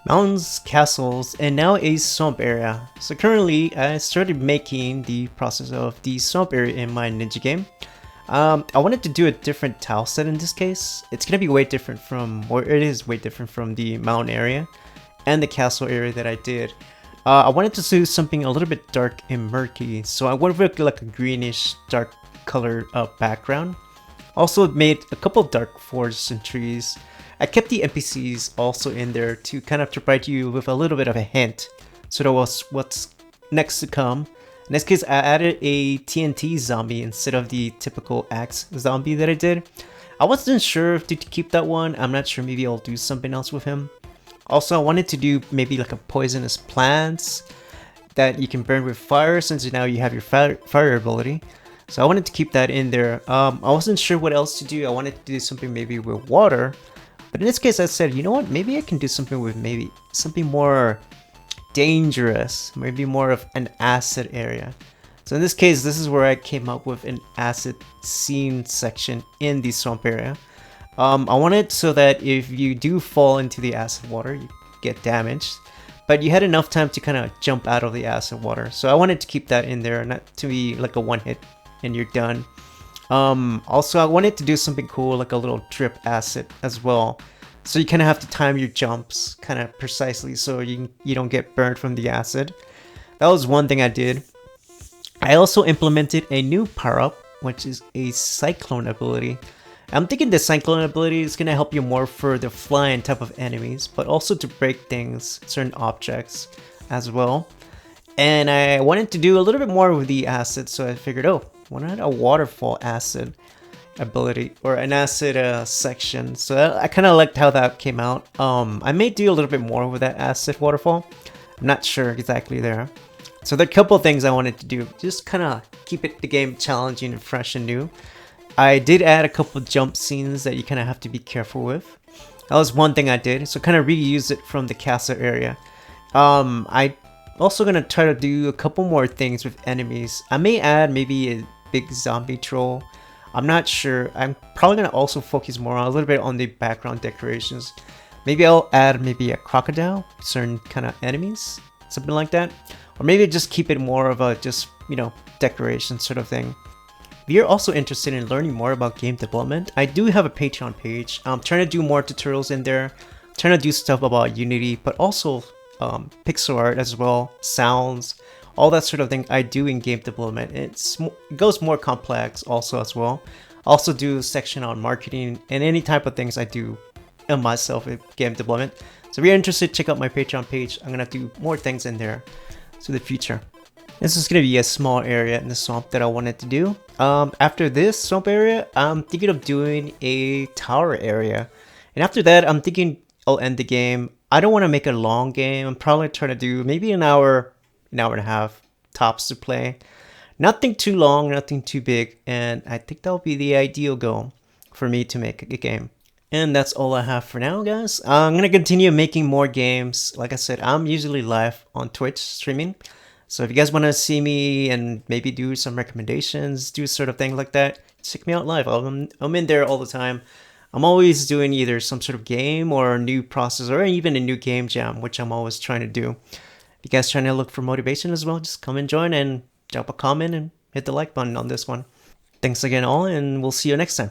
mountains, castles, and now a swamp area. So currently, I started making the process of the swamp area in my ninja game. I wanted to do a different tile set in this case. It's gonna be way different from, or it is way different from the mountain area and the castle area that I did. I wanted to do something a little bit dark and murky, so I wanted to look like a greenish, dark colored background. Also made a couple dark forests and trees. I kept the NPCs also in there to kind of provide you with a little bit of a hint, so that was what's next to come. In this case, I added a TNT zombie instead of the typical axe zombie that I did. I wasn't sure if to keep that one. I'm not sure, maybe I'll do something else with him. Also, I wanted to do maybe like a poisonous plants that you can burn with fire, since now you have your fire ability. So I wanted to keep that in there. I wasn't sure what else to do. I wanted to do something maybe with water. But in this case, I said, you know what? Maybe I can do something with maybe something more dangerous. Maybe more of an acid area. So in this case, this is where I came up with an acid scene section in the swamp area. I want it so that if you do fall into the acid water, you get damaged. But you had enough time to kind of jump out of the acid water. So I wanted to keep that in there, not to be like a one hit and you're done. Also, I wanted to do something cool, like a little drip acid as well. So you kind of have to time your jumps kind of precisely so you don't get burned from the acid. That was one thing I did. I also implemented a new power-up, which is a cyclone ability. I'm thinking the cyclone ability is going to help you more for the flying type of enemies, but also to break things, certain objects as well. And I wanted to do a little bit more with the acid, so I figured, oh, why not a waterfall acid ability or an acid section? So I kind of liked how that came out. I may do a little bit more with that acid waterfall. I'm not sure exactly there. So there are a couple things I wanted to do, just kind of keep the game challenging and fresh and new. I did add a couple jump scenes that you kind of have to be careful with. That was one thing I did, so kind of reuse it from the castle area. I also gonna try to do a couple more things with enemies. I may add maybe a big zombie troll. I'm not sure. I'm probably gonna also focus more on a little bit on the background decorations. Maybe I'll add maybe a crocodile, certain kind of enemies, something like that. Or maybe just keep it more of a just, you know, decoration sort of thing. If you're also interested in learning more about game development, I do have a Patreon page. I'm trying to do more tutorials in there. I'm trying to do stuff about Unity, but also pixel art as well, sounds, all that sort of thing I do in game development. It goes more complex also as well. I also do a section on marketing and any type of things I do myself in game development. So if you're interested, check out my Patreon page. I'm gonna do more things in there to the future. This is gonna be a small area in the swamp that I wanted to do. After this swamp area, I'm thinking of doing a tower area. And after that, I'm thinking I'll end the game. I don't want to make a long game. I'm probably trying to do maybe an hour and a half tops to play. Nothing too long, nothing too big. And I think that'll be the ideal goal for me to make a game. And that's all I have for now, guys. I'm going to continue making more games. Like I said, I'm usually live on Twitch streaming. So if you guys want to see me and maybe do some recommendations, do sort of thing like that, check me out live. I'm in there all the time. I'm always doing either some sort of game or a new process or even a new game jam, which I'm always trying to do. If you guys trying to look for motivation as well, just come and join and drop a comment and hit the like button on this one. Thanks again all, and we'll see you next time.